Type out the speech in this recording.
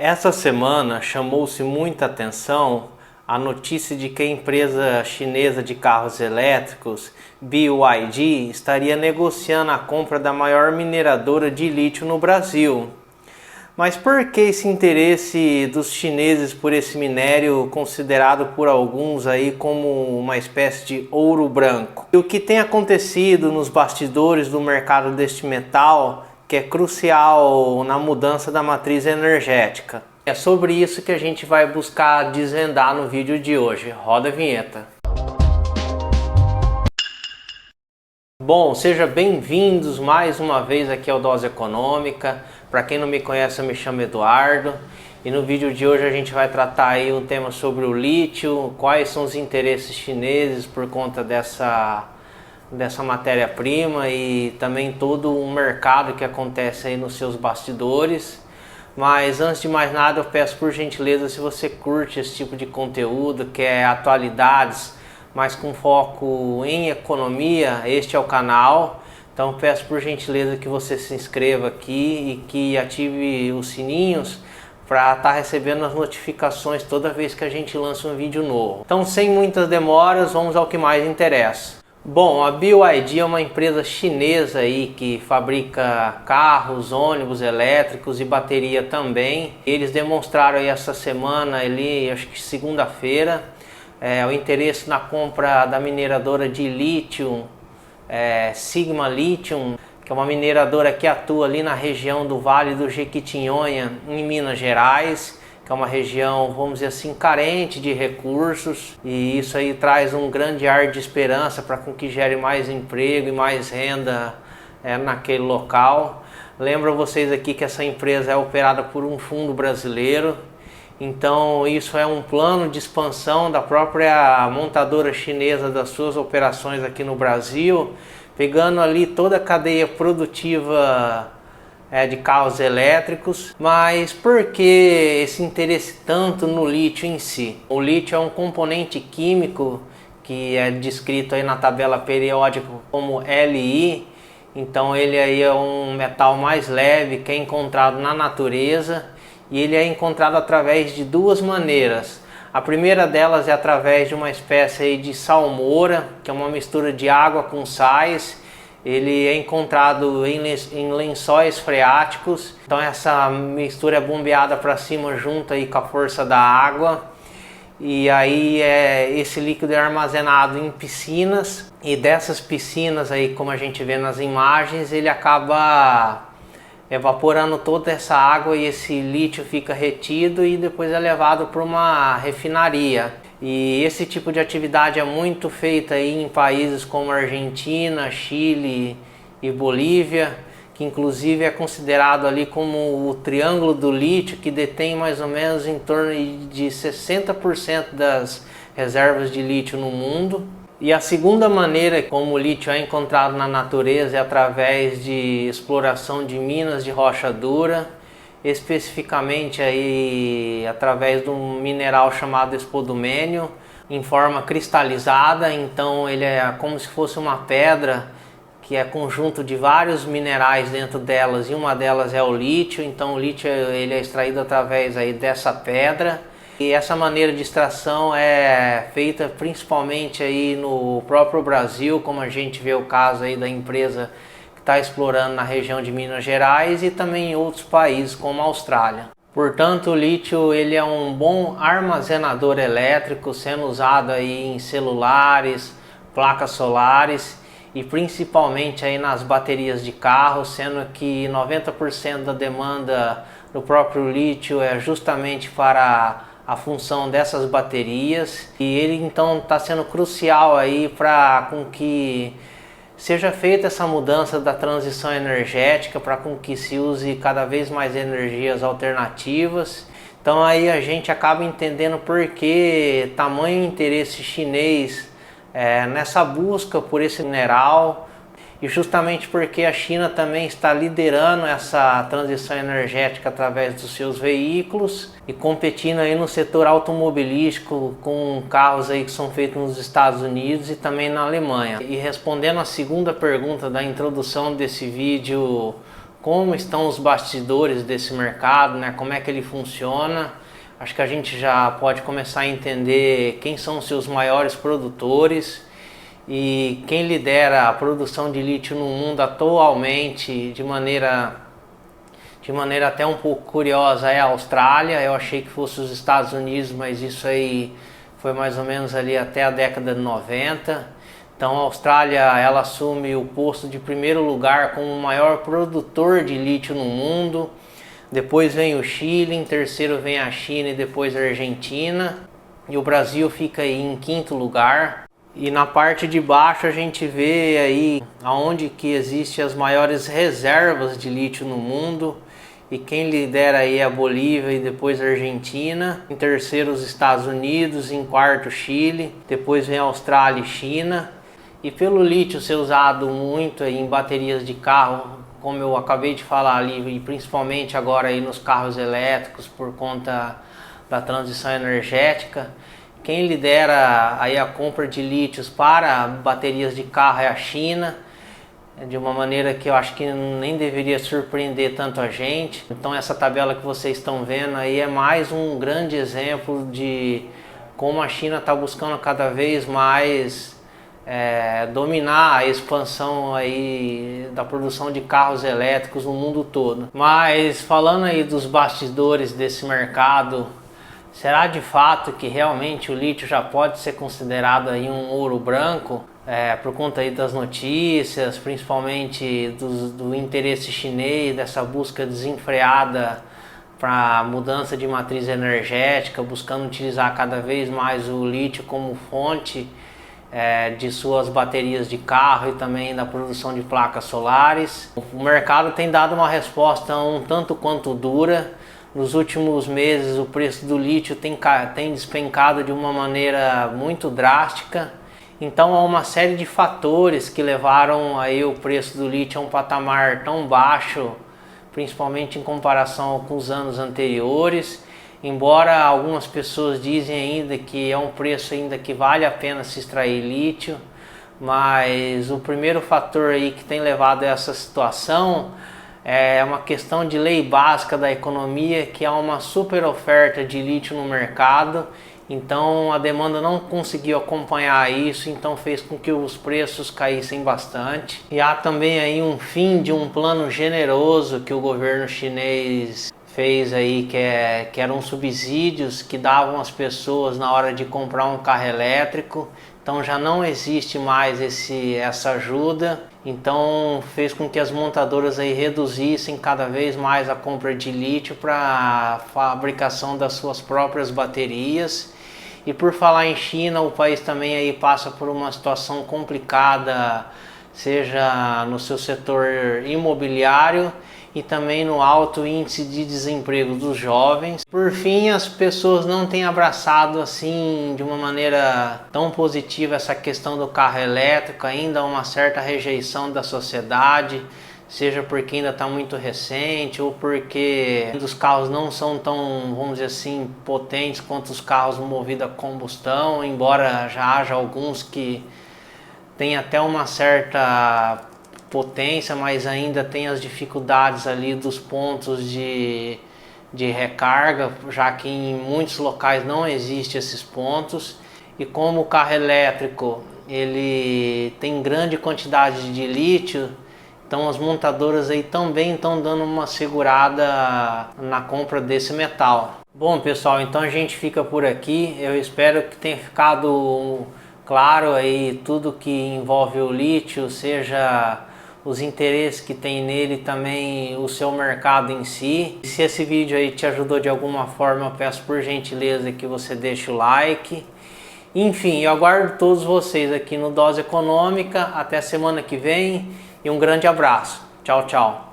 Essa semana chamou-se muita atenção a notícia de que a empresa chinesa de carros elétricos, BYD, estaria negociando a compra da maior mineradora de lítio no Brasil. Mas por que esse interesse dos chineses por esse minério, considerado por alguns aí como uma espécie de ouro branco? E o que tem acontecido nos bastidores do mercado deste metal, que é crucial na mudança da matriz energética? É sobre isso que a gente vai buscar desvendar no vídeo de hoje. Roda a vinheta. Bom, sejam bem-vindos mais uma vez aqui ao Dose Econômica. Para quem não me conhece, eu me chamo Eduardo e no vídeo de hoje a gente vai tratar aí um tema sobre o lítio, quais são os interesses chineses por conta dessa matéria-prima e também todo o mercado que acontece aí nos seus bastidores. Mas antes de mais nada, eu peço por gentileza, se você curte esse tipo de conteúdo, que é atualidades, mas com foco em economia, este é o canal. Então peço por gentileza que você se inscreva aqui e que ative os sininhos para estar recebendo as notificações toda vez que a gente lança um vídeo novo. Então, sem muitas demoras, vamos ao que mais interessa. Bom, a BYD é uma empresa chinesa aí que fabrica carros, ônibus elétricos e bateria também. Eles demonstraram aí essa semana, ali, acho que segunda-feira, o interesse na compra da mineradora de lítio, Sigma Lithium, que é uma mineradora que atua ali na região do Vale do Jequitinhonha, em Minas Gerais, que é uma região, vamos dizer assim, carente de recursos, e isso aí traz um grande ar de esperança para que gere mais emprego e mais renda naquele local. Lembro vocês aqui que essa empresa é operada por um fundo brasileiro, então isso é um plano de expansão da própria montadora chinesa das suas operações aqui no Brasil, pegando ali toda a cadeia produtiva de carros elétricos. Mas por que esse interesse tanto no lítio em si? O lítio é um componente químico que é descrito aí na tabela periódica como Li, então ele aí é um metal mais leve que é encontrado na natureza e ele é encontrado através de duas maneiras. A primeira delas é através de uma espécie aí de salmoura, que é uma mistura de água com sais. Ele é encontrado em lençóis freáticos, então essa mistura é bombeada para cima junto aí com a força da água, e aí esse líquido é armazenado em piscinas, e dessas piscinas aí, como a gente vê nas imagens, ele acaba evaporando toda essa água e esse lítio fica retido e depois é levado para uma refinaria. E esse tipo de atividade é muito feita aí em países como Argentina, Chile e Bolívia, que inclusive é considerado ali como o triângulo do lítio, que detém mais ou menos em torno de 60% das reservas de lítio no mundo. E a segunda maneira como o lítio é encontrado na natureza é através de exploração de minas de rocha dura, especificamente aí através de um mineral chamado espodumênio, em forma cristalizada. Então ele é como se fosse uma pedra que é conjunto de vários minerais dentro delas, e uma delas é o lítio. Então o lítio ele é extraído através aí dessa pedra, e essa maneira de extração é feita principalmente aí no próprio Brasil, como a gente vê o caso aí da empresa está explorando na região de Minas Gerais e também em outros países como a Austrália. Portanto, o lítio ele é um bom armazenador elétrico, sendo usado aí em celulares, placas solares e principalmente aí nas baterias de carro, sendo que 90% da demanda do próprio lítio é justamente para a função dessas baterias, e ele então está sendo crucial aí para com que seja feita essa mudança da transição energética, para com que se use cada vez mais energias alternativas. Então aí a gente acaba entendendo por que tamanho interesse chinês nessa busca por esse mineral, e justamente porque a China também está liderando essa transição energética através dos seus veículos e competindo aí no setor automobilístico com carros aí que são feitos nos Estados Unidos e também na Alemanha. E respondendo a segunda pergunta da introdução desse vídeo como estão os bastidores desse mercado, né? Como é que ele funciona. Acho que a gente já pode começar a entender quem são os seus maiores produtores e quem lidera a produção de lítio no mundo atualmente de maneira até um pouco curiosa é a Austrália. Eu achei que fosse os Estados Unidos, mas isso aí foi mais ou menos ali até a década de 90. Então a Austrália, ela assume o posto de primeiro lugar como o maior produtor de lítio no mundo. Depois vem o Chile, em terceiro vem a China e depois a Argentina. E o Brasil fica aí em quinto lugar. E na parte de baixo a gente vê aí aonde que existe as maiores reservas de lítio no mundo. E quem lidera aí é a Bolívia e depois a Argentina. Em terceiro os Estados Unidos, em quarto o Chile. Depois vem a Austrália e China. E pelo lítio ser usado muito aí em baterias de carro, como eu acabei de falar ali, e principalmente agora aí nos carros elétricos por conta da transição energética, quem lidera aí a compra de lítios para baterias de carro é a China, de uma maneira que eu acho que nem deveria surpreender tanto a gente. Então essa tabela que vocês estão vendo aí é mais um grande exemplo de como a China está buscando cada vez mais dominar a expansão aí da produção de carros elétricos no mundo todo. Mas falando aí dos bastidores desse mercado, será de fato que realmente o lítio já pode ser considerado aí um ouro branco? Por conta aí das notícias, principalmente do interesse chinês, dessa busca desenfreada para mudança de matriz energética, buscando utilizar cada vez mais o lítio como fonte de suas baterias de carro e também da produção de placas solares. O mercado tem dado uma resposta um tanto quanto dura. Nos últimos meses o preço do lítio tem despencado de uma maneira muito drástica. Então há uma série de fatores que levaram aí o preço do lítio a um patamar tão baixo, principalmente em comparação com os anos anteriores. Embora algumas pessoas dizem ainda que é um preço ainda que vale a pena se extrair lítio, mas o primeiro fator aí que tem levado a essa situação é uma questão de lei básica da economia, que há uma super oferta de lítio no mercado. Então a demanda não conseguiu acompanhar isso, então fez com que os preços caíssem bastante. E há também aí um fim de um plano generoso que o governo chinês fez aí, que eram subsídios que davam às pessoas na hora de comprar um carro elétrico. Então já não existe mais essa ajuda. Então fez com que as montadoras aí reduzissem cada vez mais a compra de lítio para a fabricação das suas próprias baterias. E por falar em China, o país também aí passa por uma situação complicada, seja no seu setor imobiliário e também no alto índice de desemprego dos jovens. Por fim, as pessoas não têm abraçado assim de uma maneira tão positiva essa questão do carro elétrico, ainda há uma certa rejeição da sociedade, seja porque ainda está muito recente ou porque os carros não são tão, vamos dizer assim, potentes quanto os carros movidos a combustão, embora já haja alguns que têm até uma certa potência, mas ainda tem as dificuldades ali dos pontos de recarga, já que em muitos locais não existem esses pontos. E como o carro elétrico ele tem grande quantidade de lítio, então as montadoras aí também estão dando uma segurada na compra desse metal. Bom pessoal, então a gente fica por aqui. Eu espero que tenha ficado claro aí tudo que envolve o lítio, seja os interesses que tem nele, também o seu mercado em si. Se esse vídeo aí te ajudou de alguma forma, eu peço por gentileza que você deixe o like. Enfim, eu aguardo todos vocês aqui no Dose Econômica. Até semana que vem e um grande abraço. Tchau, tchau.